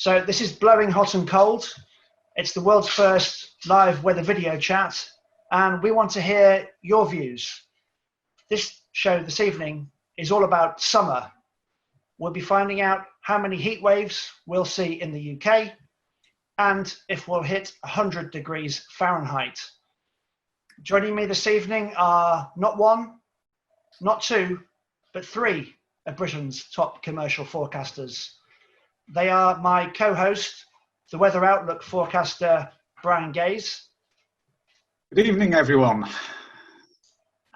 So this is Blowing Hot and Cold. It's the world's first live weather video chat, and we want to hear your views. This show this evening is all about summer. We'll be finding out how many heat waves we'll see in the UK and if we'll hit 100 degrees Fahrenheit. Joining me this evening are not one, not two, but three of Britain's top commercial forecasters. They are my co-host, the Weather Outlook forecaster, Brian Gaze. Good evening, everyone.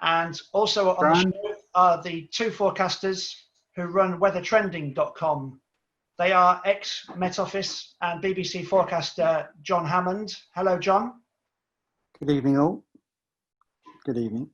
And also on the show are the two forecasters who run weathertrending.com. They are ex-Met Office and BBC forecaster John Hammond. Hello, John. Good evening, all. Good evening.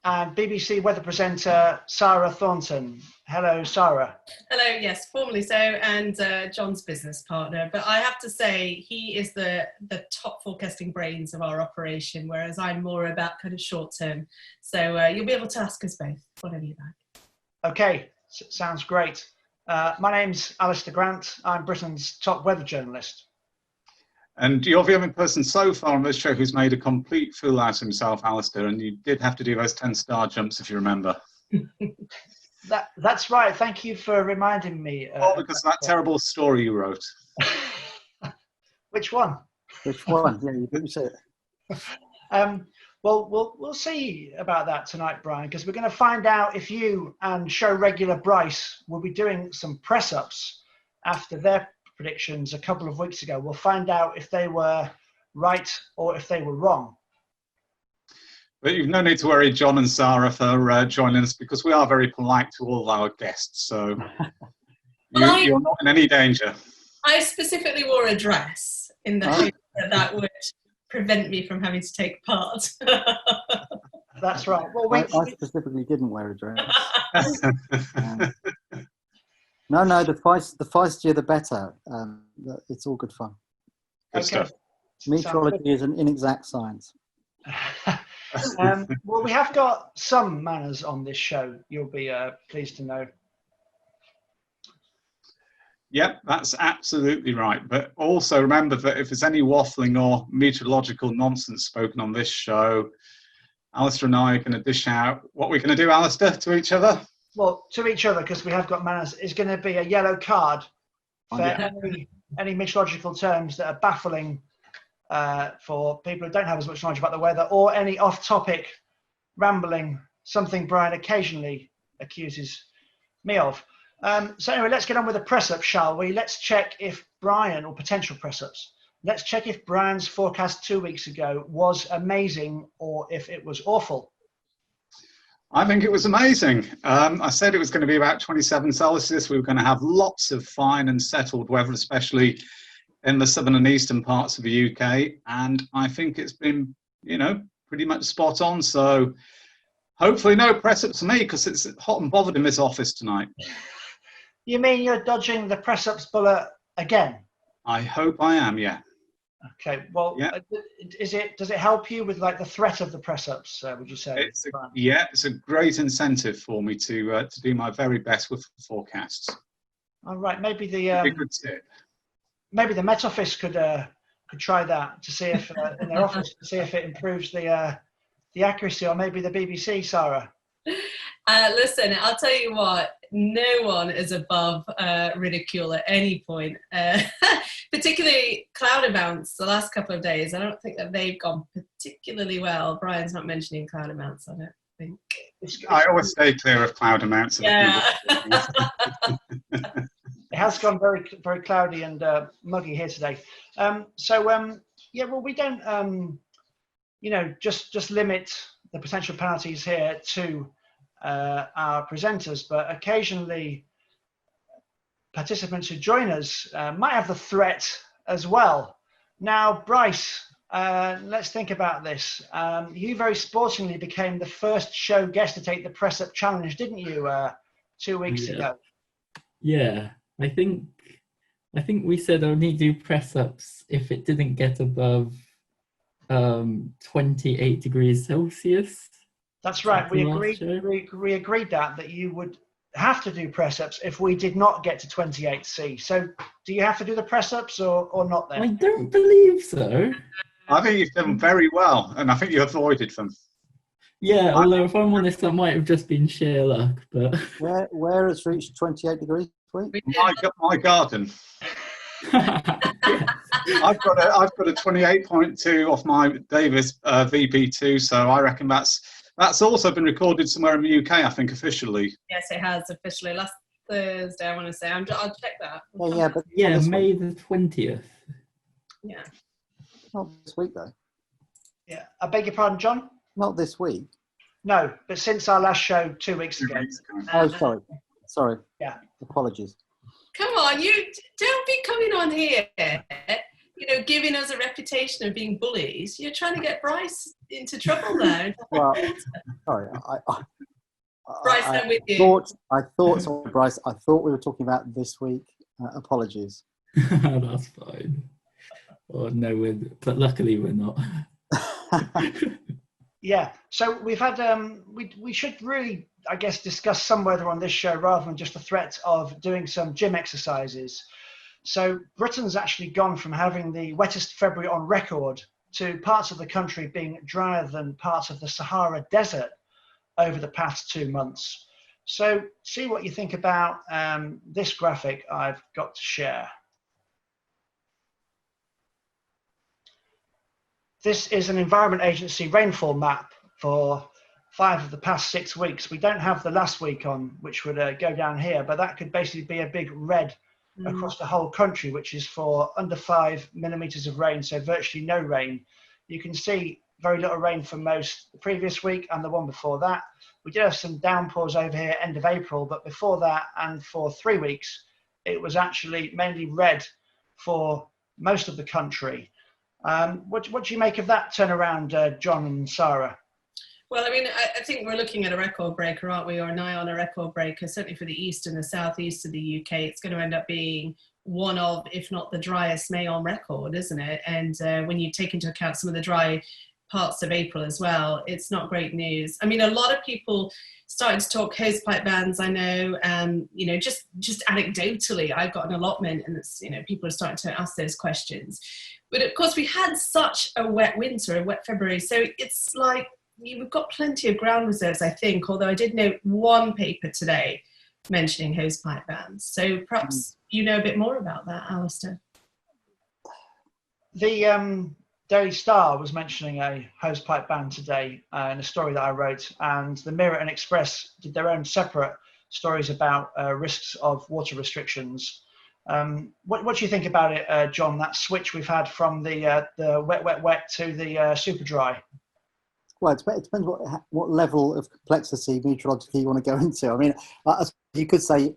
And BBC weather presenter Sarah Thornton. Hello, Sarah. Hello, yes, formerly so, and John's business partner. But I have to say, he is the top forecasting brains of our operation, whereas I'm more about kind of short term. So you'll be able to ask us both, whatever you like. Okay, sounds great. My name's Alistair Grant. I'm Britain's top weather journalist. And you're the only person so far on this show who's made a complete fool out of himself, Alistair, and you did have to do those 10-star jumps, if you remember. That's right. Thank you for reminding me. Because of that terrible story you wrote. Which one? Which one? Yeah, you didn't say it. Well, we'll see about that tonight, Brian, because we're going to find out if you and show regular Bryce will be doing some press-ups after their predictions a couple of weeks ago. We'll find out if they were right or if they were wrong. But you've no need to worry, John and Sarah, for joining us, because we are very polite to all our guests, so you're not in any danger. I specifically wore a dress in the hope that would prevent me from having to take part. That's right. Well, I specifically didn't wear a dress. No, the feistier the better. It's all good fun. Good stuff. Meteorology is an inexact science. Well, we have got some manners on this show, you'll be pleased to know. Yep, that's absolutely right. But also remember that if there's any waffling or meteorological nonsense spoken on this show, Alistair and I are going to dish out what we're going to do, Alistair, to each other. Well, to each other, because we have got manners, is going to be a yellow card for any meteorological terms that are baffling for people who don't have as much knowledge about the weather, or any off-topic rambling, something Brian occasionally accuses me of. So anyway, let's get on with the press-ups, shall we? Let's check if Brian, or potential press-ups, let's check if Brian's forecast 2 weeks ago was amazing or if it was awful. I think it was amazing. I said it was going to be about 27 Celsius. We were going to have lots of fine and settled weather, especially in the southern and eastern parts of the UK. And I think it's been, pretty much spot on. So hopefully no press-ups for me, because it's hot and bothered in this office tonight. You mean you're dodging the press-ups bullet again? I hope I am, yeah. Okay, well, yeah. Does it help you with like the threat of the press-ups, would you say? It's a great incentive for me to do my very best with forecasts. All right, maybe the good tip. Maybe the Met Office could try that to see if in their office to see if it improves the accuracy, or maybe the BBC, Sarah. Listen, I'll tell you what, no one is above ridicule at any point, particularly cloud amounts the last couple of days. I don't think that they've gone particularly well. Brian's not mentioning cloud amounts, I don't think. I always stay clear of cloud amounts. Yeah. It has gone very, very cloudy and muggy here today. Yeah, well, we don't, just limit the potential penalties here to our presenters, but occasionally participants who join us might have the threat as well. Now, Bryce, let's think about this. You very sportingly became the first show guest to take the press-up challenge, didn't you, 2 weeks ago? Yeah, I think we said only do press-ups if it didn't get above 28 degrees Celsius. That's right. We agreed that you would have to do press-ups if we did not get to 28C. So do you have to do the press ups or not I then? don't believe so. I think you've done very well, and I think you avoided them. Yeah, although if I'm honest, that might have just been sheer luck. But Where it's reached 28 degrees this week? My garden. yes. I've got a 28.2 off my Davis VP2, so I reckon that's also been recorded somewhere in the UK, I think, officially. Yes, it has officially. Last Thursday, I want to say. I'll check that. But Yeah, not this May week. the 20th. Yeah. Not this week though. Yeah, I beg your pardon, John? Not this week. No, but since our last show 2 weeks ago. Oh, sorry. Yeah. Apologies. Come on, you don't be coming on here, giving us a reputation of being bullies. You're trying to get Bryce into trouble now. Well, sorry. Bryce, I'm with you. Sorry, Bryce. I thought we were talking about this week. Apologies. That's fine. Oh no, but luckily we're not. Yeah, so we've had we should really, I guess, discuss some weather on this show rather than just the threat of doing some gym exercises. So Britain's actually gone from having the wettest February on record to parts of the country being drier than parts of the Sahara Desert over the past 2 months. So see what you think about this graphic I've got to share. This is an Environment Agency rainfall map for 5 of the past 6 weeks. We don't have the last week on, which would go down here, but that could basically be a big red across the whole country, which is for under 5 millimeters of rain, so virtually no rain. You can see very little rain for most the previous week and the one before that. We did have some downpours over here end of April, but before that and for 3 weeks, it was actually mainly red for most of the country. What do you make of that turnaround, John and Sarah? Well, I mean, I think we're looking at a record breaker, aren't we, or nigh on a record breaker, certainly for the east and the southeast of the UK. It's going to end up being one of, if not the driest May on record, isn't it? And when you take into account some of the dry parts of April as well, it's not great news. I mean, a lot of people started to talk hosepipe bans, I know, just anecdotally, I've got an allotment and it's, people are starting to ask those questions. But of course, we had such a wet winter, a wet February, so it's like, we've got plenty of ground reserves, I think, although I did note one paper today mentioning hosepipe bans. So perhaps you know a bit more about that, Alistair. The Daily Star was mentioning a hosepipe ban today in a story that I wrote, and the Mirror and Express did their own separate stories about risks of water restrictions. What do you think about it, John, that switch we've had from the wet to the super dry? Well, it depends what level of complexity meteorologically you want to go into. I mean, you could say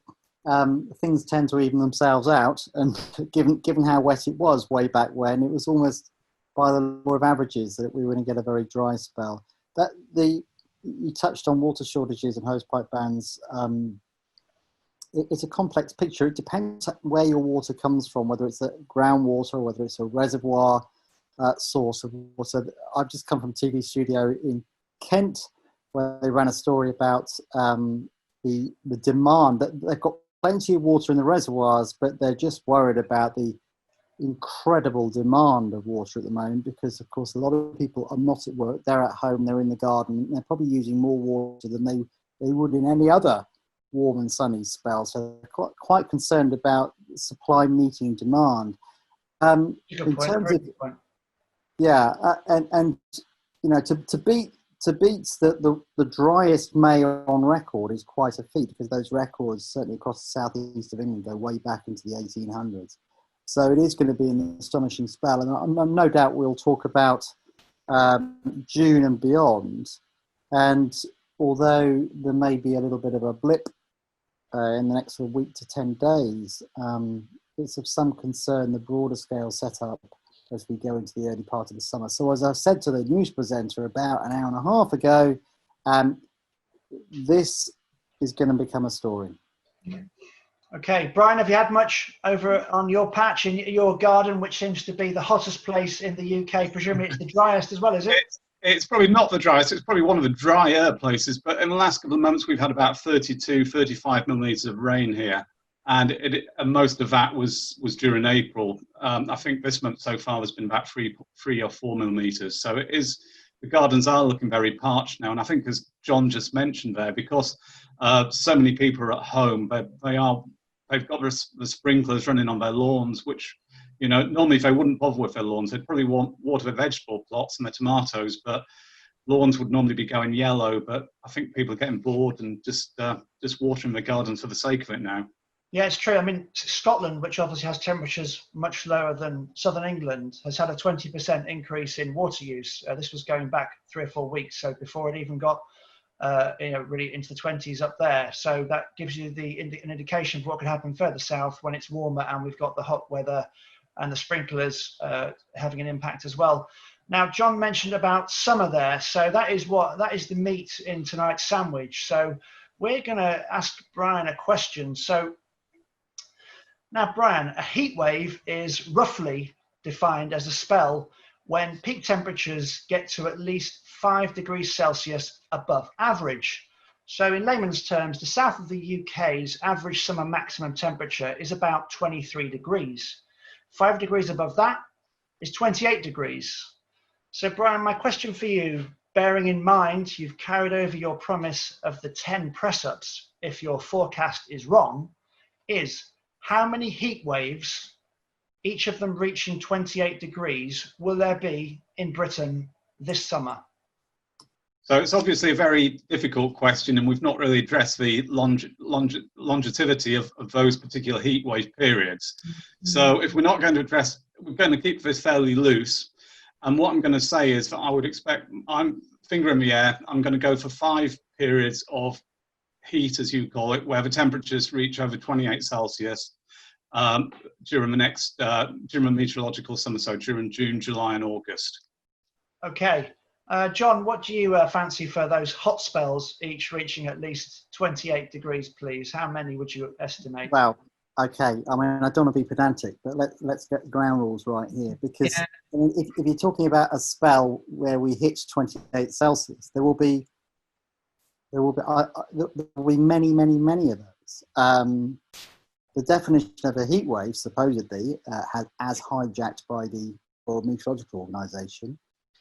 things tend to even themselves out, and given how wet it was way back when, it was almost by the law of averages that we were going to get a very dry spell. You touched on water shortages and hosepipe bans. It's a complex picture. It depends where your water comes from, whether it's a groundwater or whether it's a reservoir source of water. I've just come from a TV studio in Kent where they ran a story about the demand. That they've got plenty of water in the reservoirs, but they're just worried about the incredible demand of water at the moment because, of course, a lot of people are not at work. They're at home, they're in the garden. They're probably using more water than they would in any other warm and sunny spell. So they're quite concerned about supply meeting demand. In terms of to beat the driest May on record is quite a feat because those records, certainly across the southeast of England, go way back into the 1800s. So it is going to be an astonishing spell, and no doubt we'll talk about June and beyond. And although there may be a little bit of a blip in the next week to 10 days, it's of some concern the broader scale setup as we go into the early part of the summer. So as I said to the news presenter about an hour and a half ago, this is going to become a story. Okay, Brian, have you had much over on your patch in your garden, which seems to be the hottest place in the UK? Presumably it's the driest as well, is it? It's probably not the driest. It's probably one of the drier places. But in the last couple of months, we've had about 32, 35 millimeters of rain here. and most of that was during April. I think this month so far there's been about 3 or 4 millimeters. So the gardens are looking very parched now. And I think, as John just mentioned there, because so many people are at home, they've got the sprinklers running on their lawns, which, you know, normally if they wouldn't bother with their lawns, they'd probably want water their vegetable plots and their tomatoes, but lawns would normally be going yellow. But I think people are getting bored and just watering their gardens for the sake of it now. Yeah, it's true. I mean, Scotland, which obviously has temperatures much lower than southern England, has had a 20% increase in water use. This was going back 3 or 4 weeks, so before it even got really into the 20s up there. So that gives you an indication of what could happen further south when it's warmer and we've got the hot weather and the sprinklers having an impact as well. Now, John mentioned about summer there, so that is the meat in tonight's sandwich. So we're going to ask Brian a question. So now, Brian, a heat wave is roughly defined as a spell when peak temperatures get to at least 5 degrees Celsius above average. So in layman's terms, the south of the UK's average summer maximum temperature is about 23 degrees. 5 degrees above that is 28 degrees. So Brian, my question for you, bearing in mind you've carried over your promise of the 10 press-ups if your forecast is wrong, is how many heat waves, each of them reaching 28 degrees, will there be in Britain this summer? So it's obviously a very difficult question, and we've not really addressed the longevity of those particular heat wave periods. So if we're not going to address, we're going to keep this fairly loose. And what I'm going to say is that I would expect, I'm finger in the air, I'm going to go for 5 periods of heat, as you call it, where the temperatures reach over 28 Celsius during the meteorological summer, so during June, July and August. Okay. John, what do you fancy for those hot spells, each reaching at least 28 degrees, please? How many would you estimate? Well, okay. I mean, I don't want to be pedantic, but let's get the ground rules right here. Because Yeah. I mean, if you're talking about a spell where we hit 28 Celsius, there will be many, many, many of those. The definition of a heat wave, supposedly, as hijacked by the World Meteorological Organization,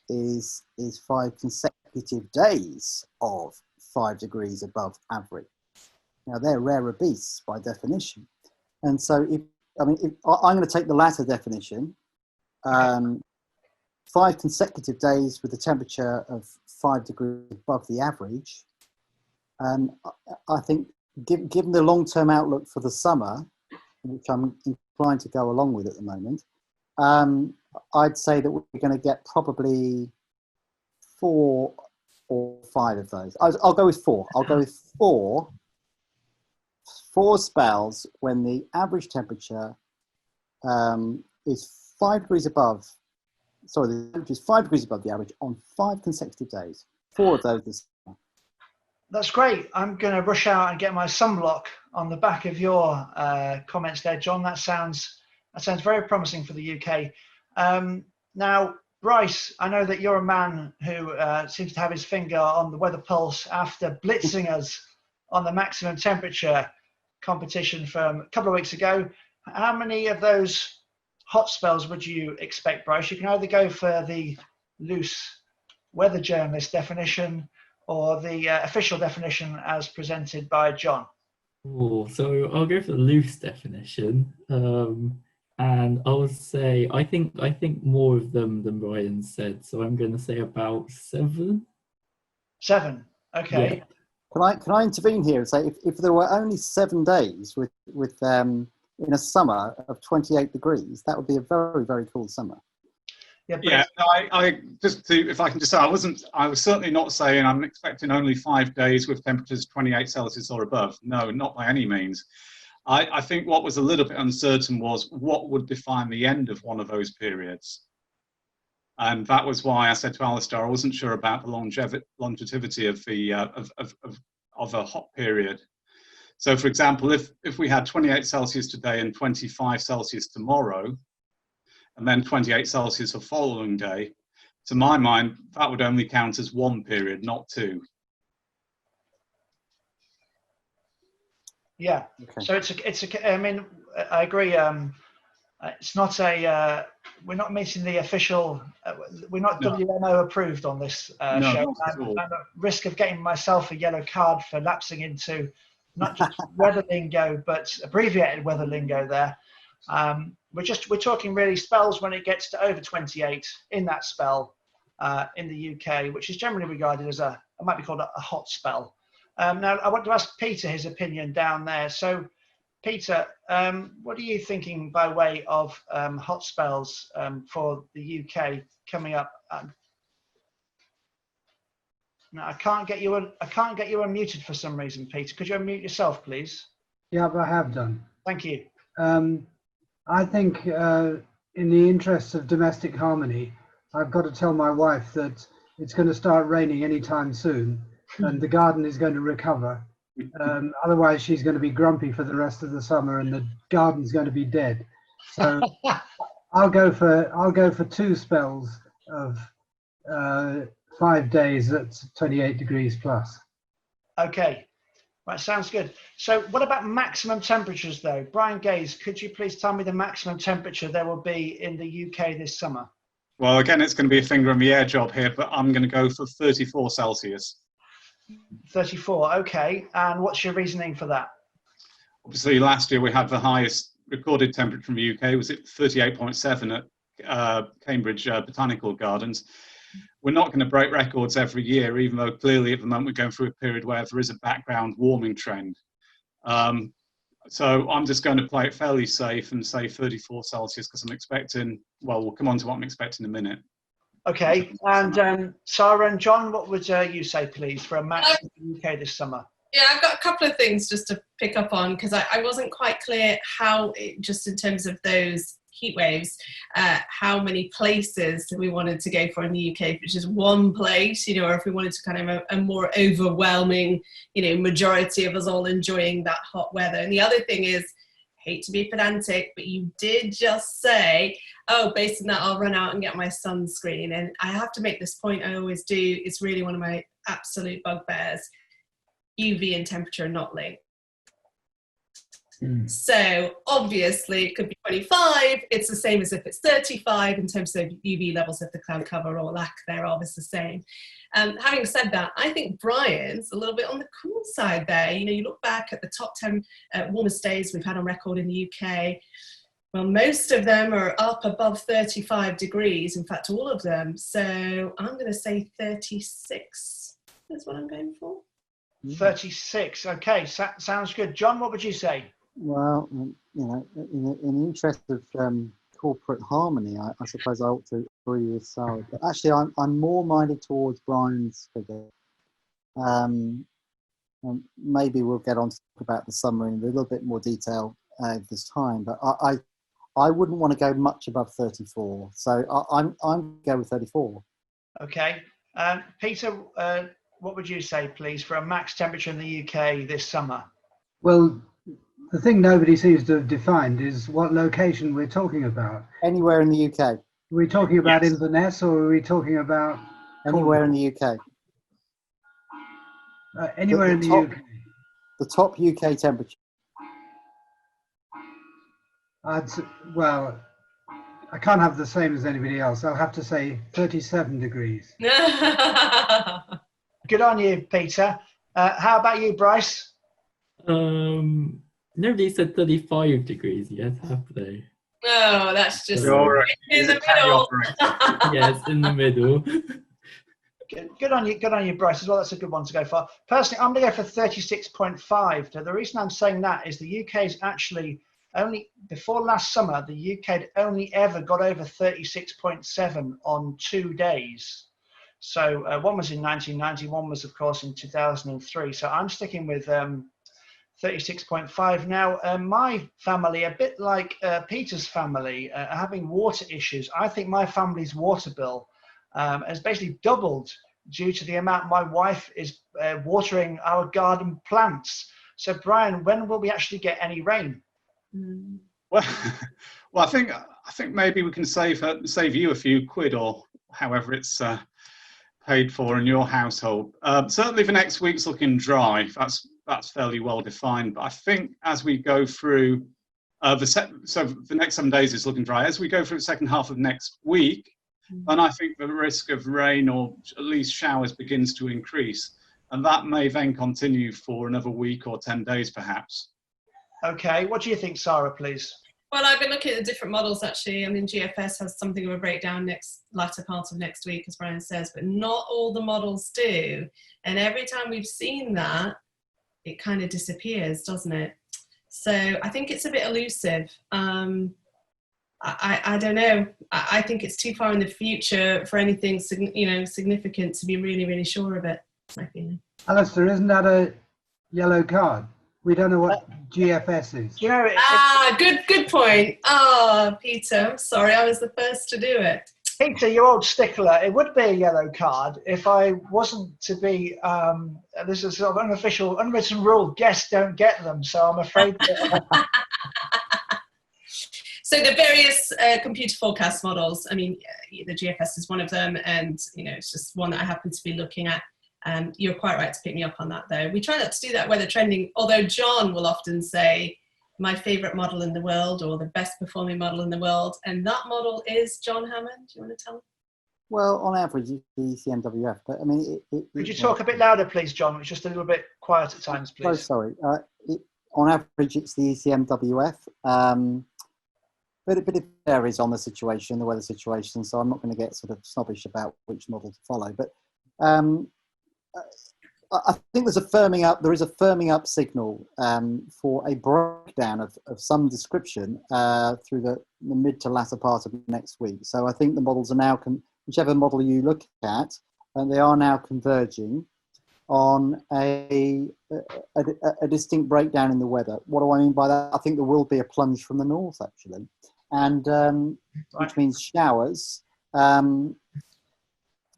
is 5 consecutive days of 5 degrees above average. Now, they're rarer beasts by definition. And so, I'm going to take the latter definition, 5 consecutive days with a temperature of 5 degrees above the average. I think, given the long-term outlook for the summer, which I'm inclined to go along with at the moment, I'd say that we're going to get probably 4 or 5 of those. I'll go with 4. I'll go with 4 spells when the average temperature is 5 degrees above. Sorry, the temperature is 5 degrees above the average on 5 consecutive days. 4 of those this summer. That's great. I'm going to rush out and get my sunblock on the back of your comments there, John. That sounds very promising for the UK. Now, Bryce, I know that you're a man who seems to have his finger on the weather pulse after blitzing us on the maximum temperature competition from a couple of weeks ago. How many of those hot spells would you expect, Bryce? You can either go for the loose weather journalist definition or the official definition as presented by John. Oh, so I'll go for the loose definition, and I'll say I think more of them than Ryan said. So I'm going to say about 7. 7. Okay. Yeah. Can I intervene here and say if there were only 7 days with in a summer of 28 degrees, that would be a very, very cool summer. Yeah, I if I can just say, I was certainly not saying I'm expecting only 5 days with temperatures 28 Celsius or above. No, not by any means. I think what was a little bit uncertain was what would define the end of one of those periods. And that was why I said to Alistair, I wasn't sure about the longevity of the of a hot period. So, for example, if we had 28 Celsius today and 25 Celsius tomorrow, and then 28 Celsius the following day, to my mind, that would only count as 1 period, not 2. Yeah. Okay. So I mean, I agree. It's not a. We're not meeting the official. We're not No. WMO approved on this No, show. not at all. I'm at risk of getting myself a yellow card for lapsing into not just weather lingo, but abbreviated weather lingo. There, we're talking really spells when it gets to over 28 in that spell in the UK, which is generally regarded as it might be called a hot spell. Now, I want to ask Peter his opinion down there. So, Peter, what are you thinking by way of hot spells for the UK coming up? No, I can't get you unmuted for some reason, Peter. Could you unmute yourself, please? Yeah, I have done. Thank you. I think in the interests of domestic harmony, I've got to tell my wife that it's going to start raining anytime soon and the garden is going to recover. Otherwise, she's going to be grumpy for the rest of the summer and the garden's going to be dead. So I'll go for 2 spells of 5 days at 28 degrees plus. Okay. Right, sounds good. So what about maximum temperatures though? Brian Gaze, could you please tell me the maximum temperature there will be in the UK this summer? Well, again, it's going to be a finger in the air job here, but I'm going to go for 34 Celsius. 34, okay. And what's your reasoning for that? Obviously, last year we had the highest recorded temperature in the UK, was it 38.7 at Cambridge Botanical Gardens. We're not going to break records every year, even though clearly at the moment we're going through a period where there is a background warming trend. So I'm just going to play it fairly safe and say 34 Celsius because I'm expecting, well, we'll come on to what I'm expecting in a minute. Okay, and Sarah and John, what would you say, please, for a maximum in the UK this summer? Yeah, I've got a couple of things just to pick up on because I wasn't quite clear how, just in terms of those heat waves, how many places we wanted to go for in the UK, which is one place, you know, or if we wanted to kind of a more overwhelming, you know, majority of us all enjoying that hot weather. And the other thing is, hate to be pedantic, but you did just say, oh, based on that, I'll run out and get my sunscreen. And I have to make this point, I always do, it's really one of my absolute bugbears. UV and temperature are not linked. So obviously it could be 25, it's the same as if it's 35 in terms of UV levels of the cloud cover or lack thereof is the same. Having said that, I think Brian's a little bit on the cool side there. You know, you look back at the top 10 warmest days we've had on record in the UK. Well, most of them are up above 35 degrees, in fact, all of them. So I'm going to say 36 is what I'm going for. 36, okay, sounds good. John, what would you say? Well, you know, in the interest of corporate harmony, I suppose I ought to agree with Sarah. But actually, I'm more minded towards Brian's figure. Maybe we'll get on to talk about the summer in a little bit more detail this time. But I wouldn't want to go much above 34. So I'm going with 34. Okay, Peter, what would you say, please, for a max temperature in the UK this summer? Well, the thing nobody seems to have defined is what location we're talking about. Anywhere in the UK. Are we talking about Yes. Inverness or are we talking about Anywhere in the UK. anywhere in the UK? The top UK temperature. Well, I can't have the same as anybody else. I'll have to say 37 degrees. Good on you, Peter. How about you, Bryce? Nobody said 35 degrees yet, have they? No, that's just You're in the middle. Yes, in the middle. Good on you, Bryce, as well. That's a good one to go for. Personally, I'm going to go for 36.5. The reason I'm saying that is the UK's actually only, before last summer, the UK had only ever got over 36.7 on 2 days. So one was in 1990, one was, of course, in 2003. So I'm sticking with 36.5 now. My family, a bit like Peter's family, are having water issues. I think my family's water bill has basically doubled due to the amount my wife is watering our garden plants. So, Brian, when will we actually get any rain? Well, I think maybe we can save you a few quid or however it's paid for in your household. Certainly for next week's looking dry. That's that's fairly well defined. But I think as we go through so the next 7 days is looking dry. As we go through the second half of next week, then I think the risk of rain or at least showers begins to increase. And that may then continue for another week or 10 days, perhaps. Okay, what do you think, Sarah, please? Well, I've been looking at the different models, actually. I mean, GFS has something of a breakdown latter part of next week, as Brian says, but not all the models do. And every time we've seen that, it kind of disappears, doesn't it? So I think it's a bit elusive. I don't know. I think it's too far in the future for anything significant to be really, really sure of it. That's my feeling. Alistair, isn't that a yellow card? We don't know what GFS is. You know, good point. Peter, I'm sorry, I was the first to do it. Peter, your old stickler, it would be a yellow card if I wasn't to be, this is sort of unofficial, unwritten rule, guests don't get them, so I'm afraid that... So the various computer forecast models, I mean, the GFS is one of them, and it's just one that I happen to be looking at. You're quite right to pick me up on that, though. We try not to do that weather trending, although John will often say, my favourite model in the world, or the best performing model in the world, and that model is John Hammond. Do you want to tell him? Well, on average, it's the ECMWF, but I mean... Could you talk a bit louder, please, John? It's just a little bit quiet at times, please. Oh, sorry. On average, it's the ECMWF, but it varies on the situation, the weather situation, so I'm not going to get sort of snobbish about which model to follow, but I think there is a firming up signal for a breakdown of some description through the mid to latter part of next week. So I think the models are now, whichever model you look at, and they are now converging on a distinct breakdown in the weather. What do I mean by that? I think there will be a plunge from the north, actually, and which means showers.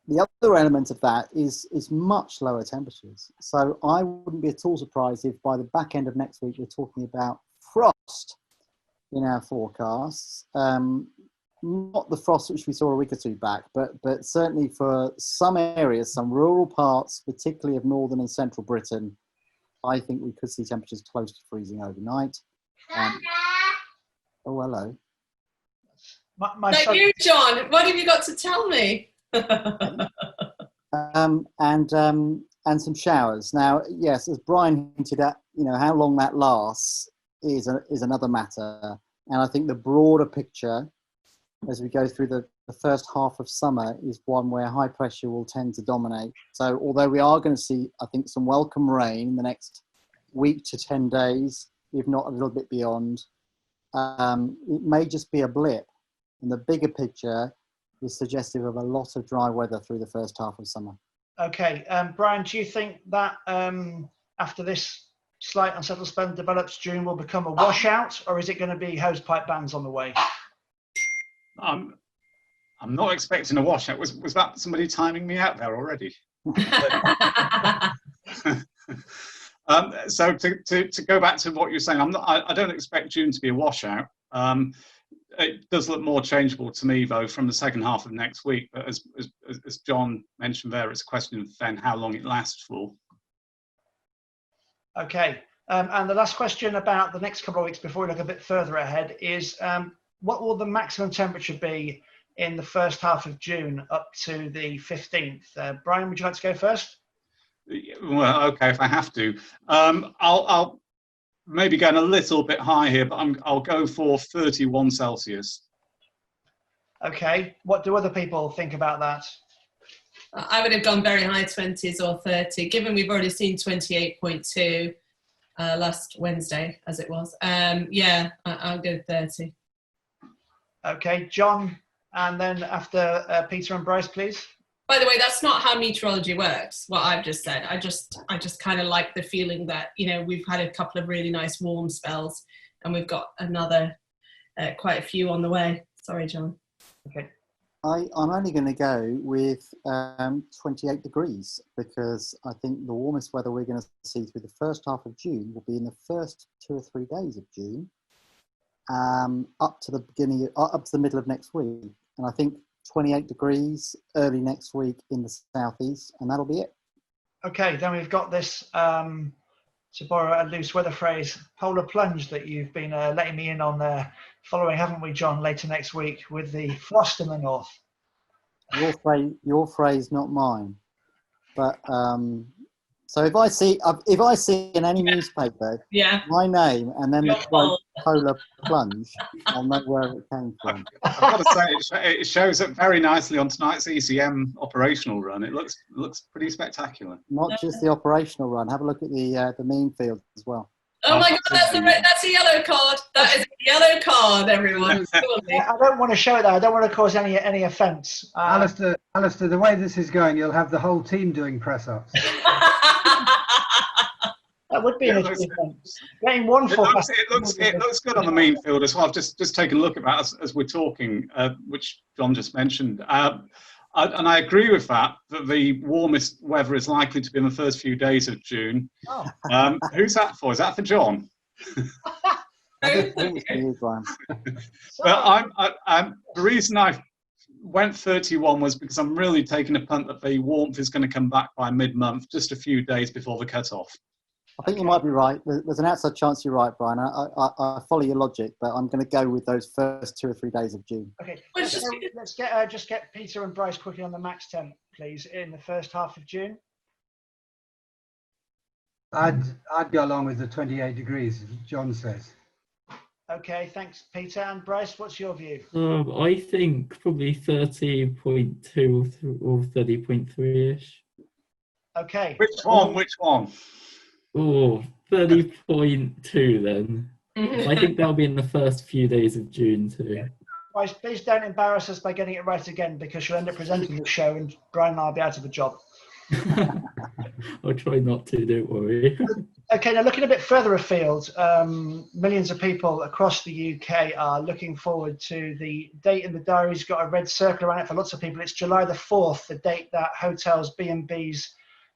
The other element of that is much lower temperatures. So I wouldn't be at all surprised if by the back end of next week we're talking about frost in our forecasts. Not the frost which we saw a week or two back, but certainly for some areas, some rural parts, particularly of northern and central Britain, I think we could see temperatures close to freezing overnight. Oh, hello. My son... you, John. What have you got to tell me? And some showers. Now, yes, as Brian hinted at, how long that lasts is another matter. And I think the broader picture, as we go through the first half of summer, is one where high pressure will tend to dominate. So, although we are going to see, I think, some welcome rain in the next week to 10 days, if not a little bit beyond, it may just be a blip. And the bigger picture is suggestive of a lot of dry weather through the first half of summer. Okay, Brian, do you think that after this slight unsettled spell develops, June will become a washout, or is it going to be hosepipe bans on the way? I'm not expecting a washout. Was that somebody timing me out there already? So to go back to what you're saying, I don't expect June to be a washout. It does look more changeable to me, though, from the second half of next week. But as John mentioned there, it's a question of then how long it lasts for. Okay. And the last question about the next couple of weeks before we look a bit further ahead is what will the maximum temperature be in the first half of June up to the 15th? Brian, would you like to go first? Well, okay, if I have to. I'll maybe going a little bit high here, but I'll go for 31 Celsius. Okay. What do other people think about that? I would have gone very high 20s or 30, given we've already seen 28.2 last Wednesday, as it was. Yeah, I'll go 30. Okay, John, and then after Peter and Bryce, please. By the way, that's not how meteorology works, what I've just said. I just kind of like the feeling that, we've had a couple of really nice warm spells and we've got another, quite a few on the way. Sorry, John. Okay. I'm only going to go with 28 degrees because I think the warmest weather we're going to see through the first half of June will be in the first 2 or 3 days of June, up to the middle of next week. And I think 28 degrees early next week in the southeast, and that'll be it. Okay, then we've got this to borrow a loose weather phrase, polar plunge that you've been letting me in on there, following, haven't we, John, later next week with the frost in the north. Your phrase, not mine. But so if I see in any newspaper my name and then the quote polar plunge, I'll know where it came from. I've got to say, it shows up very nicely on tonight's ECM operational run. It looks pretty spectacular. Not just the operational run. Have a look at the mean field as well. Oh my God, that's a yellow card. That is a yellow card, everyone. I don't want to show that. I don't want to cause any offence. Alistair, the way this is going, you'll have the whole team doing press-ups. That would be an achievement. Getting one forecast. It looks good on the mean field as well. I've just taken a look at that as we're talking, which John just mentioned. And I agree with that the warmest weather is likely to be in the first few days of June. Oh. Who's that for? Is that for John? Brian. Well, the reason I went 31 was because I'm really taking a punt that the warmth is going to come back by mid-month, just a few days before the cut-off. I think you might be right. There's an outside chance you're right, Brian. I follow your logic, but I'm going to go with those first 2 or 3 days of June. Okay, let's just get Peter and Bryce quickly on the max temp, please, in the first half of June. I'd go along with the 28 degrees, John says. Okay, thanks, Peter. And Bryce, what's your view? I think probably 30.2 or 30.3-ish. Okay. Which one? Oh, 30.2 then. I think that'll be in the first few days of June too. Bryce, please don't embarrass us by getting it right again, because you'll end up presenting the show and Brian and I'll be out of a job. I'll try not to, don't worry. Okay, now looking a bit further afield, millions of people across the UK are looking forward to the date in the diary's got a red circle around it for lots of people. It's July the 4th, the date that hotels, B&Bs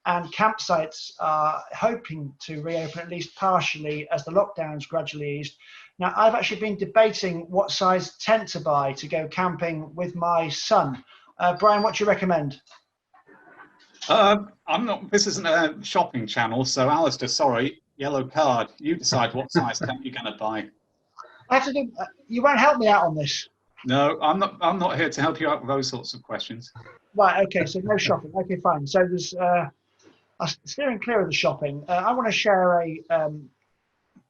and campsites are hoping to reopen at least partially as the lockdowns gradually eased. Now, I've actually been debating what size tent to buy to go camping with my son. Brian, what do you recommend? This isn't a shopping channel, so Alistair, sorry, yellow card. You decide what size tent you're going to buy. I have to do. You won't help me out on this. No, I'm not here to help you out with those sorts of questions. Right. Okay. So no shopping. Okay, fine. So there's steering clear of the shopping. I want to share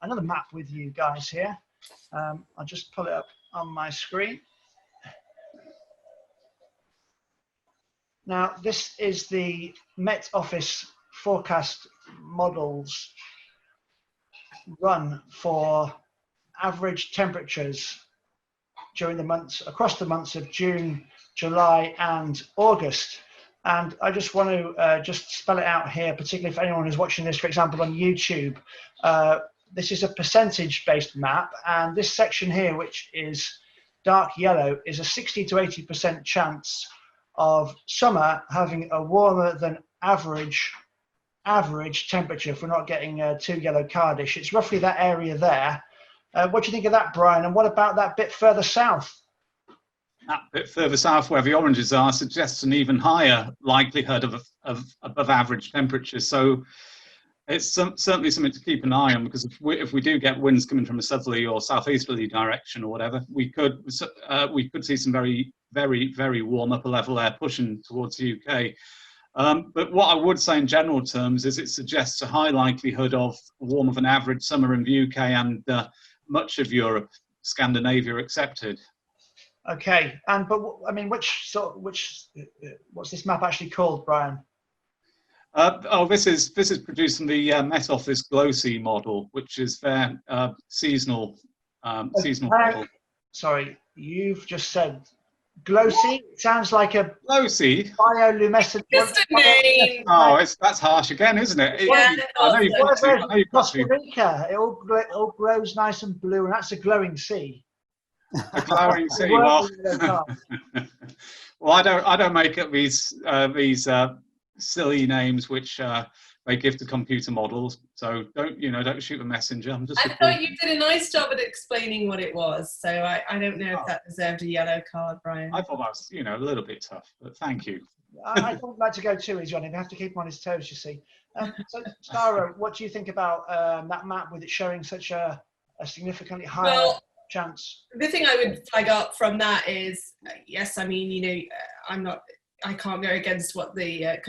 another map with you guys here. I'll just pull it up on my screen. Now, this is the Met Office forecast models run for average temperatures during the months, across the months of June, July and August. And I just want to just spell it out here, particularly if anyone is watching this, for example, on YouTube. This is a percentage-based map, and this section here, which is dark yellow, is a 60 to 80% chance of summer having a warmer than average temperature if we're not getting too yellow cardish. It's roughly that area there. What do you think of that, Brian? And what about that bit further south? That bit further south where the oranges are suggests an even higher likelihood of above average temperatures. So it's certainly something to keep an eye on, because if we do get winds coming from a southerly or southeasterly direction or whatever, we could see some very, very, very warm upper level air pushing towards the UK. But what I would say in general terms is it suggests a high likelihood of warmer than average summer in the UK and much of Europe, Scandinavia accepted. Okay, but I mean, what's this map actually called, Brian? This is producing the Met Office GLOSY model, which is their seasonal model. Sorry, you've just said GLOSY. It sounds like a GLOSY bioluminescent. Just a name. Oh, that's harsh again, isn't it? Yeah, I know you've got Costa Rica. It all grows nice and blue, and that's a glowing sea. A glowing sea. Well, well, I don't make up these silly names which they give to computer models. So don't shoot the messenger. I'm just. I thought you did a nice job at explaining what it was. So I don't know if that deserved a yellow card, Brian. I thought that was, a little bit tough, but thank you. I don't like to go too easy on him. You have to keep him on his toes, you see. So, Sarah, what do you think about that map with it showing such a significantly higher chance? The thing I would flag up from that is, yes, I mean, I can't go against what the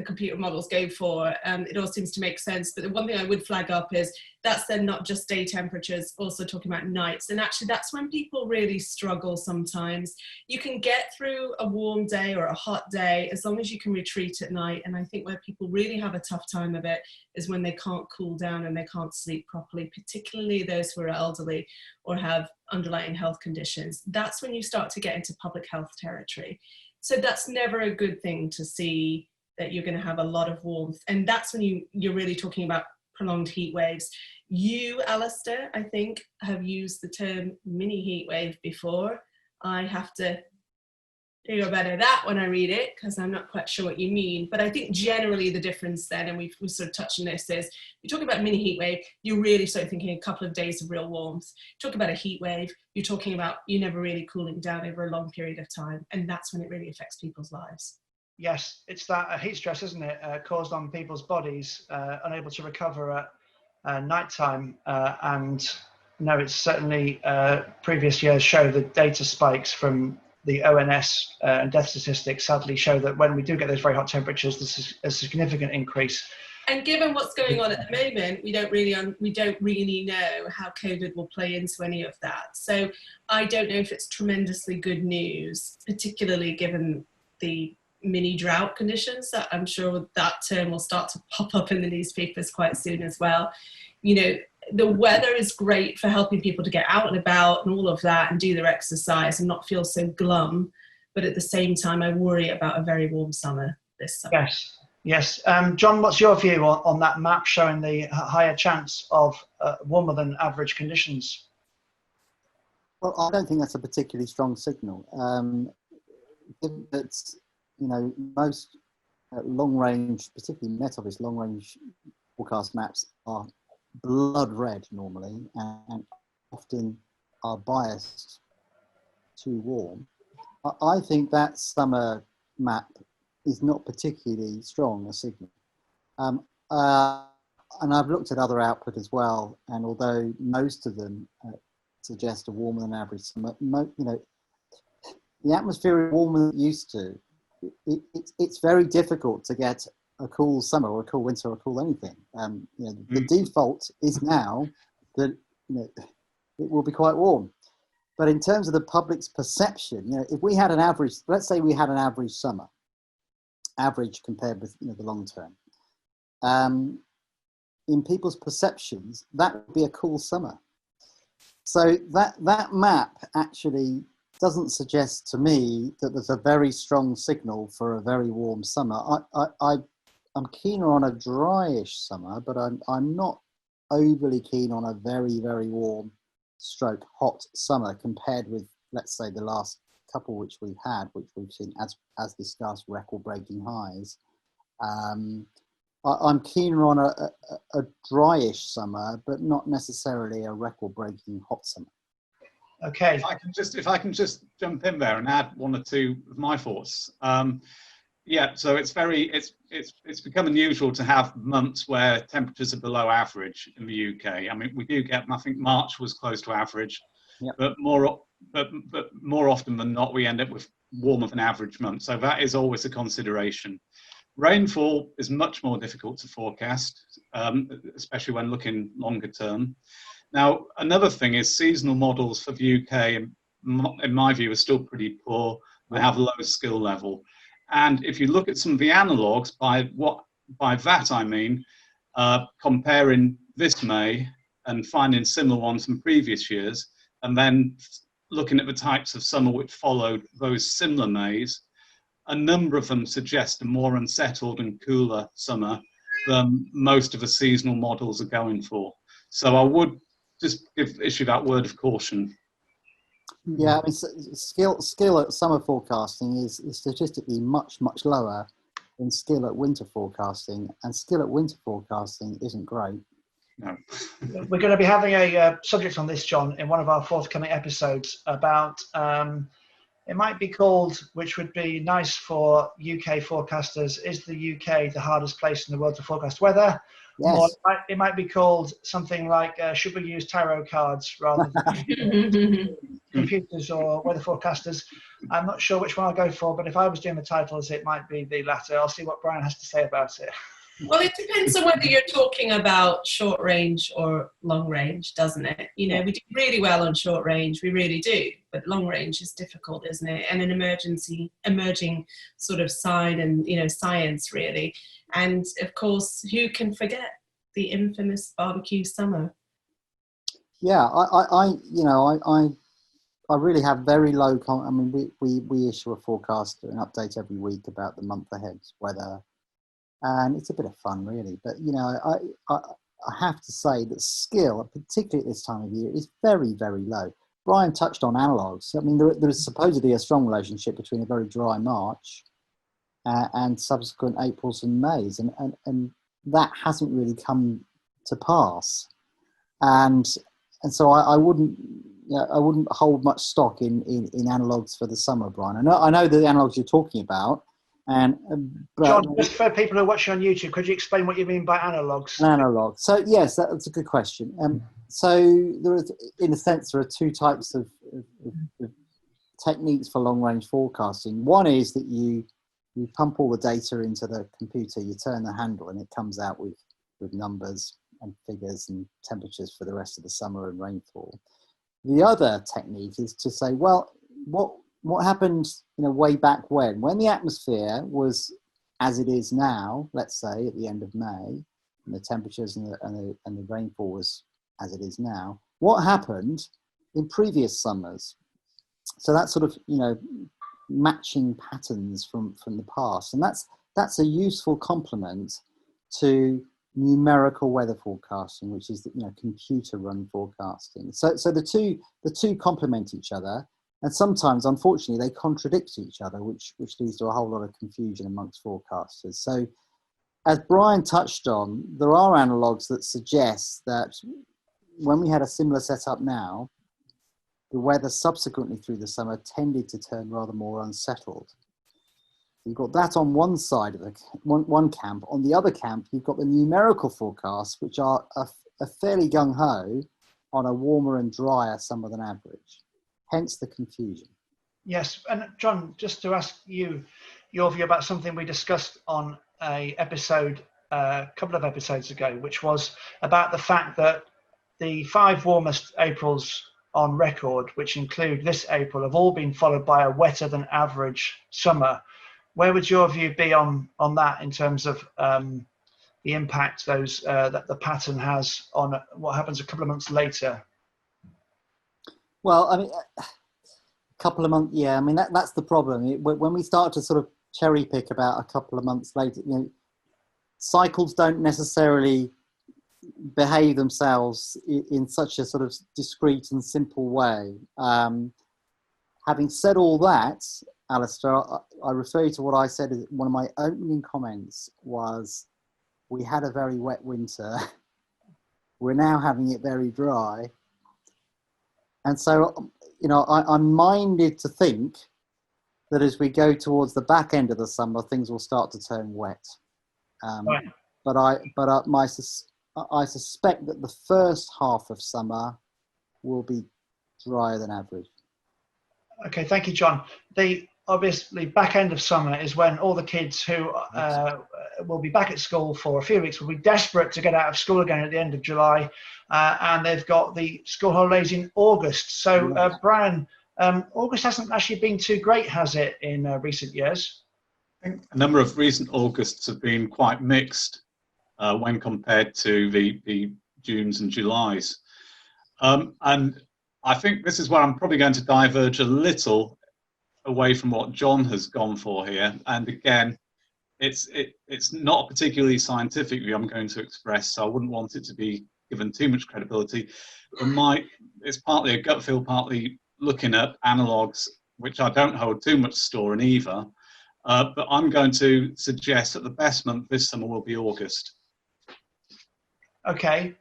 computer models go for. It all seems to make sense. But the one thing I would flag up is that's then not just day temperatures, also talking about nights. And actually, that's when people really struggle sometimes. You can get through a warm day or a hot day as long as you can retreat at night. And I think where people really have a tough time of it is when they can't cool down and they can't sleep properly, particularly those who are elderly or have underlying health conditions. That's when you start to get into public health territory. So that's never a good thing to see, that you're going to have a lot of warmth. And that's when you're really talking about prolonged heat waves. You, Alistair, I think, have used the term mini heat wave before. I have to do better that when I read it, because I'm not quite sure what you mean. But I think generally the difference then, and we've sort of touched on this, is you talk about mini heat wave, you're really sort of thinking a couple of days of real warmth. Talk about a heat wave, you're talking about you never really cooling down over a long period of time. And that's when it really affects people's lives. Yes, it's that heat stress, isn't it, caused on people's bodies, unable to recover at nighttime. And no, it's certainly previous years show the data spikes from the ONS and death statistics sadly show that when we do get those very hot temperatures, this is a significant increase. And given what's going on at the moment, we don't really know how COVID will play into any of that. So I don't know if it's tremendously good news, particularly given the mini drought conditions that I'm sure that term will start to pop up in the newspapers quite soon as well. The weather is great for helping people to get out and about and all of that and do their exercise and not feel so glum. But at the same time, I worry about a very warm summer this summer. Yes. John, what's your view on that map showing the higher chance of warmer than average conditions? Well, I don't think that's a particularly strong signal. Given that, most long range, particularly Met Office long range forecast maps are blood red normally and often are biased too warm. I think that summer map is not particularly strong a signal. And I've looked at other output as well, and although most of them suggest a warmer than average summer, the atmosphere is warmer than it used to. It's very difficult to get a cool summer or a cool winter or a cool anything. The default is now that it will be quite warm. But in terms of the public's perception, if we had an average, let's say we had an average summer, average compared with the long term, in people's perceptions, that would be a cool summer. So that map actually doesn't suggest to me that there's a very strong signal for a very warm summer. I'm keener on a dryish summer, but I'm not overly keen on a very, very warm stroke hot summer compared with, let's say, the last couple which we've seen, as discussed, record-breaking highs. I'm keener on a dryish summer, but not necessarily a record-breaking hot summer. Okay. If I can just jump in there and add one or two of my thoughts. So it's become unusual to have months where temperatures are below average in the UK. I mean, we do get, I think March was close to average, yep. but more often than not, we end up with warmer than average months. So that is always a consideration. Rainfall is much more difficult to forecast, especially when looking longer term. Now, another thing is seasonal models for the UK, in my view, are still pretty poor. They have low skill level. And if you look at some of the analogues, by that I mean comparing this May and finding similar ones from previous years, and then looking at the types of summer which followed those similar Mays, a number of them suggest a more unsettled and cooler summer than most of the seasonal models are going for. So I would just issue that word of caution. Yeah, I mean, skill at summer forecasting is statistically much lower than skill at winter forecasting, and skill at winter forecasting isn't great. No. We're going to be having a subject on this, John, in one of our forthcoming episodes about, it might be called, which would be nice for UK forecasters, is the UK the hardest place in the world to forecast weather? Yes. Or it might be called something like, should we use tarot cards rather than computers or weather forecasters? I'm not sure which one I'll go for, but if I was doing the titles, it might be the latter. I'll see what Brian has to say about it. Well, it depends on whether you're talking about short range or long range, doesn't it? You know, we do really well on short range, we really do, but long range is difficult, isn't it? And an emerging sort of sign and, you know, science really. And of course, who can forget the infamous barbecue summer? Yeah, I really have very low. I mean, we issue a forecast, an update every week about the month ahead weather, and it's a bit of fun, really. But you know, I have to say that skill, particularly at this time of year, is very, very low. Brian touched on analogues. I mean, there is supposedly a strong relationship between a very dry March and subsequent Aprils and Mays, and that hasn't really come to pass. And so I wouldn't hold much stock in analogues for the summer, Brian. I know the analogues you're talking about, but John, just for people who are watching on YouTube, could you explain what you mean by analogues? An analog. So yes, that's a good question. So there is, in a sense, there are two types of techniques for long-range forecasting. One is that you pump all the data into the computer, you turn the handle, and it comes out with numbers and figures and temperatures for the rest of the summer and rainfall. The other technique is to say, well, what happened, you know, way back when the atmosphere was as it is now, let's say at the end of May, and the temperatures and the rainfall was as it is now, what happened in previous summers? So that's sort of, you know, matching patterns from the past, and that's a useful complement to numerical weather forecasting, which is, you know, computer run forecasting. So the two complement each other, and sometimes, unfortunately, they contradict each other, which leads to a whole lot of confusion amongst forecasters. So, as Brian touched on, there are analogues that suggest that when we had a similar setup now, the weather subsequently through the summer tended to turn rather more unsettled. You've got that on one side of one camp. On the other camp, you've got the numerical forecasts, which are a fairly gung-ho on a warmer and drier summer than average. Hence the confusion. Yes, and John, just to ask you your view about something we discussed on a couple of episodes ago, which was about the fact that the 5 warmest Aprils on record, which include this April, have all been followed by a wetter than average summer. Where would your view be on that in terms of the impact that the pattern has on what happens a couple of months later? Well, I mean, a couple of months, yeah. I mean, that's the problem. When we start to sort of cherry pick about a couple of months later, you know, cycles don't necessarily behave themselves in such a sort of discrete and simple way. Having said all that, Alistair, I refer you to what I said. One of my opening comments was, we had a very wet winter. We're now having it very dry. And so, you know, I'm minded to think that as we go towards the back end of the summer, things will start to turn wet. Right. But I suspect that the first half of summer will be drier than average. Okay, thank you, John. The obviously back end of summer is when all the kids who will be back at school for a few weeks will be desperate to get out of school again at the end of July, and they've got the school holidays in August. So, Brian, August hasn't actually been too great, has it, in recent years? I think a number of recent Augusts have been quite mixed when compared to the Junes and Julys. And I think this is where I'm probably going to diverge a little away from what John has gone for here. And again, it's not a particularly scientific view I'm going to express, so I wouldn't want it to be given too much credibility. But it's partly a gut feel, partly looking at analogues, which I don't hold too much store in either. but I'm going to suggest that the best month this summer will be August. Okay.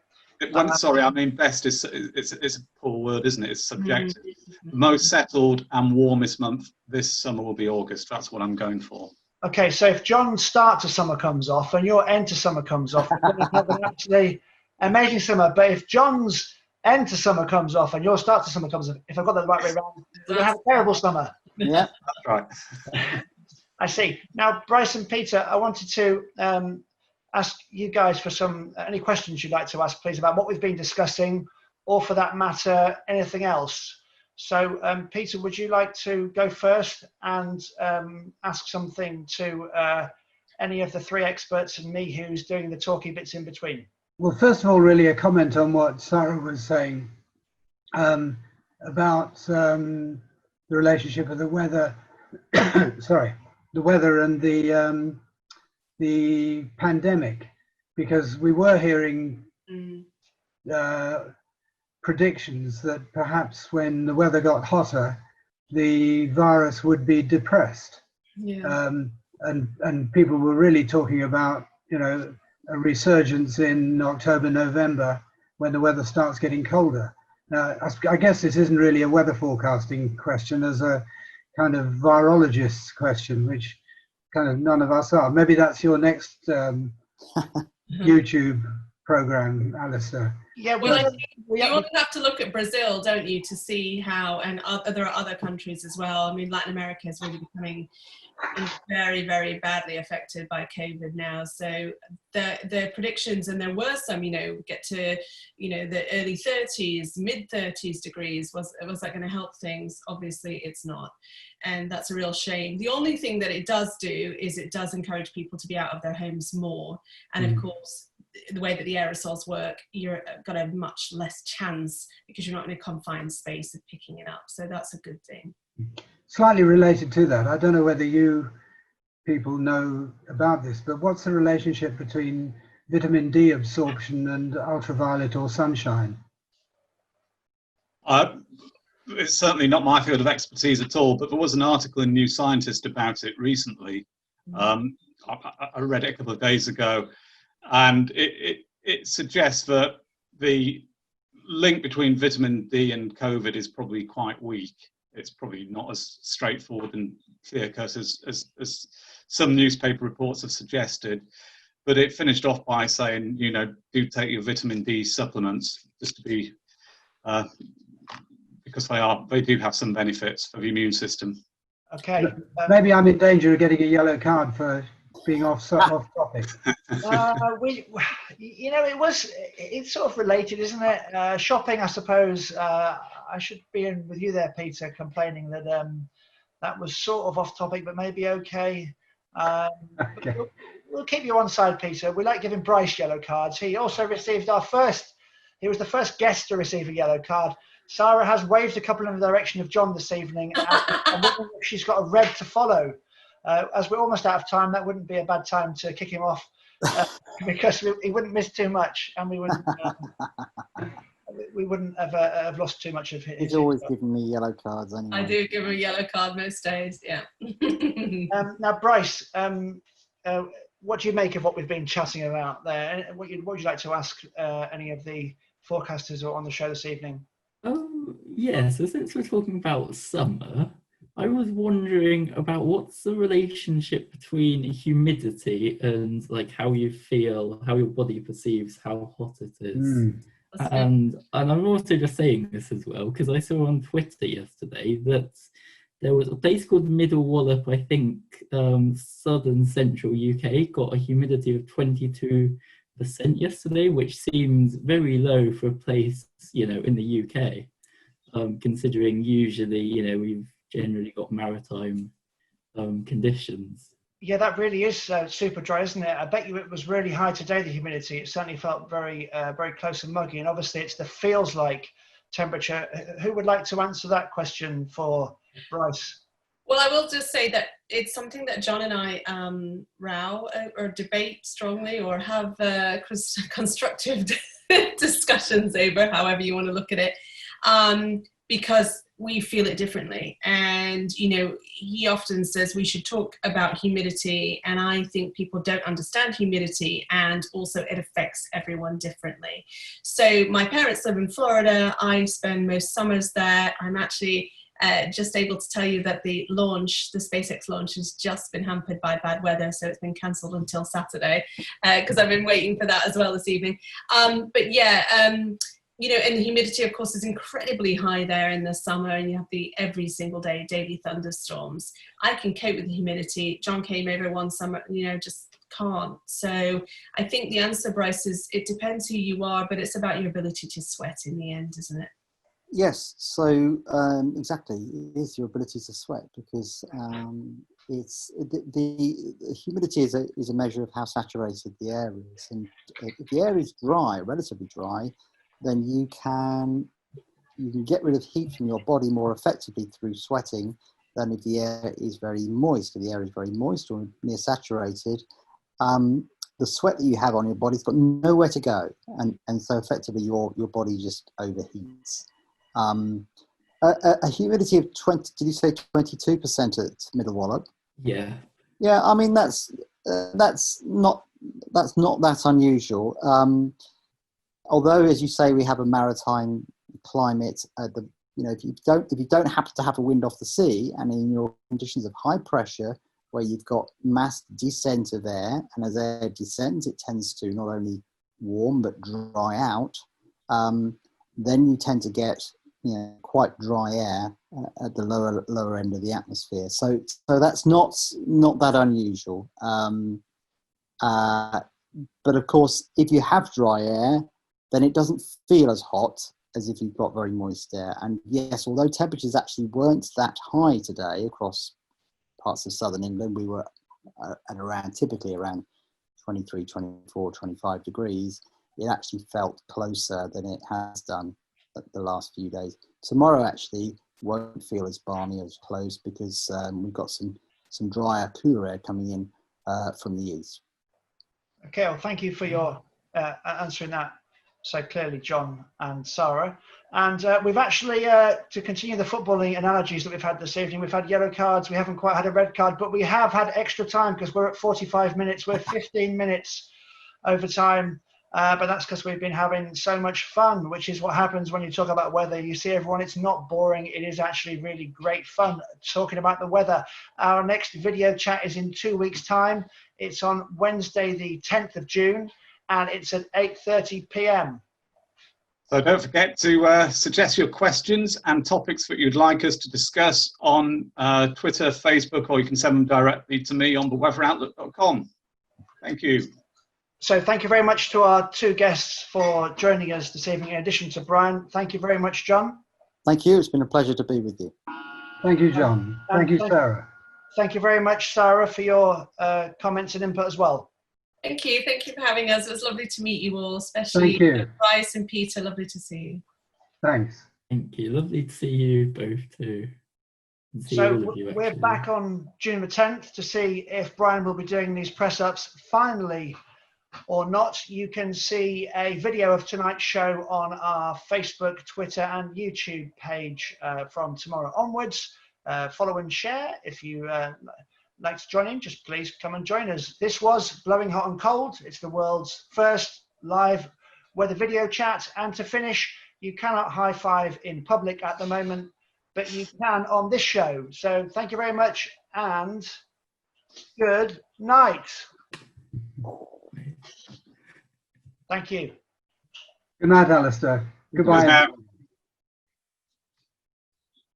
Sorry, I mean best is it's a poor word, isn't it? It's subjective. The most settled and warmest month this summer will be August. That's what I'm going for. Okay, so if John's start to summer comes off and your end to summer comes off, we're going to have an absolutely amazing summer. But if John's end to summer comes off and your start to summer comes off, if I've got that the right way around, we're going to have a terrible summer. Yeah. That's right. I see. Now, Bryce and Peter, I wanted to ask you guys for any questions you'd like to ask, please, about what we've been discussing, or for that matter, anything else. So, Peter, would you like to go first and ask something to any of the three experts and me who's doing the talky bits in between? Well, first of all, really a comment on what Sarah was saying about the relationship of the weather, sorry, the weather and the pandemic, because we were hearing predictions that perhaps when the weather got hotter, the virus would be depressed. Yeah. And people were really talking about, you know, a resurgence in October, November, when the weather starts getting colder. Now, I guess this isn't really a weather forecasting question, as a kind of virologist's question, which kind of none of us are. Maybe that's your next YouTube program, Alistair. Yeah, well, you also have to look at Brazil, don't you, to see how, and there are other countries as well. I mean, Latin America is really becoming very, very badly affected by COVID now. So the predictions, and there were some, you know, get to, you know, the early 30s, mid 30s degrees. Was that going to help things? Obviously, it's not. And that's a real shame. The only thing that it does do is it does encourage people to be out of their homes more. And of course, the way that the aerosols work, you're got a much less chance, because you're not in a confined space, of picking it up. So that's a good thing. Slightly related to that, I don't know whether you people know about this, but what's the relationship between vitamin D absorption and ultraviolet or sunshine? It's certainly not my field of expertise at all, but there was an article in New Scientist about it recently. I read it a couple of days ago, and it suggests that the link between vitamin D and COVID is probably quite weak. It's probably not as straightforward and clear-cut as some newspaper reports have suggested. But it finished off by saying, you know, do take your vitamin D supplements, just to be, because they do have some benefits for the immune system. Okay. Maybe I'm in danger of getting a yellow card for being off topic. You know, it's sort of related, isn't it? Shopping, I suppose. I should be in with you there, Peter, complaining that that was sort of off topic, but maybe okay. Okay. We'll keep you on side, Peter. We like giving Bryce yellow cards. He also received he was the first guest to receive a yellow card. Sarah has waved a couple in the direction of John this evening, and I'm wondering if she's got a red to follow. As we're almost out of time, that wouldn't be a bad time to kick him off, because he wouldn't miss too much, and we wouldn't have lost too much of his. He's always giving me yellow cards anyway. I do give him a yellow card most days, yeah. Now, Bryce, what do you make of what we've been chatting about there? What would you like to ask any of the forecasters who are on the show this evening? Yeah, so since we're talking about summer, I was wondering about what's the relationship between humidity and like how you feel, how your body perceives how hot it is. And I'm also just saying this as well because I saw on Twitter yesterday that there was a place called Middle Wallop, I think, southern central UK, got a humidity of 22% yesterday, which seems very low for a place, you know, in the UK, considering usually, you know, we've generally got maritime conditions. Yeah, that really is super dry, isn't it? I bet you it was really high today, the humidity. It certainly felt very, very close and muggy. And obviously it's the feels like temperature. Who would like to answer that question for Bryce? Well, I will just say that it's something that John and I row or debate strongly or have constructive discussions over, however you want to look at it. Because we feel it differently. And, you know, he often says we should talk about humidity, and I think people don't understand humidity, and also it affects everyone differently. So my parents live in Florida. I spend most summers there. I'm actually just able to tell you that the SpaceX launch has just been hampered by bad weather, so it's been cancelled until Saturday, because I've been waiting for that as well this evening. But yeah, you know, and the humidity, of course, is incredibly high there in the summer, and you have the every single day daily thunderstorms. I can cope with the humidity. John came over one summer, you know, just can't. So I think the answer, Bryce, is it depends who you are, but it's about your ability to sweat in the end, isn't it? Yes, so exactly, it is your ability to sweat, because it's the humidity is a measure of how saturated the air is, and if the air is dry, relatively dry, then you can get rid of heat from your body more effectively through sweating than if the air is very moist. If the air is very moist or near saturated, the sweat that you have on your body's got nowhere to go, and so effectively your body just overheats. A humidity of 20, did you say 22% at Middle Wallop? Yeah. Yeah, I mean that's not that unusual. Although, as you say, we have a maritime climate. You know, if you don't happen to have a wind off the sea, and in your conditions of high pressure, where you've got mass descent of air, and as air descends, it tends to not only warm but dry out. Then you tend to get, you know, quite dry air at the lower end of the atmosphere. So that's not that unusual. But of course, if you have dry air, then it doesn't feel as hot as if you've got very moist air. And yes, although temperatures actually weren't that high today across parts of southern England, we were typically around 23, 24, 25 degrees. It actually felt closer than it has done the last few days. Tomorrow actually won't feel as balmy, as close, because we've got some drier, cooler air coming in from the east. Okay, well, thank you for your answering that so clearly, John and Sarah. And we've actually, to continue the footballing analogies that we've had this evening, we've had yellow cards, we haven't quite had a red card, but we have had extra time because we're at 45 minutes, we're 15 minutes over time. But that's because we've been having so much fun, which is what happens when you talk about weather. You see, everyone, it's not boring. It is actually really great fun talking about the weather. Our next video chat is in 2 weeks' time. It's on Wednesday, the 10th of June, and it's at 8:30 p.m. So don't forget to suggest your questions and topics that you'd like us to discuss on Twitter, Facebook, or you can send them directly to me on theweatheroutlook.com. Thank you. So thank you very much to our two guests for joining us this evening, in addition to Brian. Thank you very much, John. Thank you. It's been a pleasure to be with you. Thank you, John. Thank you, Sarah. Thank you very much, Sarah, for your comments and input as well. Thank you for having us. It was lovely to meet you all, especially Bryce and Peter. Lovely to see you. Thanks. Thank you. Lovely to see you both too. So we're back on June the 10th to see if Brian will be doing these press-ups finally or not. You can see a video of tonight's show on our Facebook, Twitter and YouTube page from tomorrow onwards. Follow and share. If you like to join in, just please come and join us. This was Blowing Hot and Cold. It's the world's first live weather video chat. And to finish, you cannot high five in public at the moment, but you can on this show. So thank you very much and good night. Thank you. Good night, Alistair. Goodbye.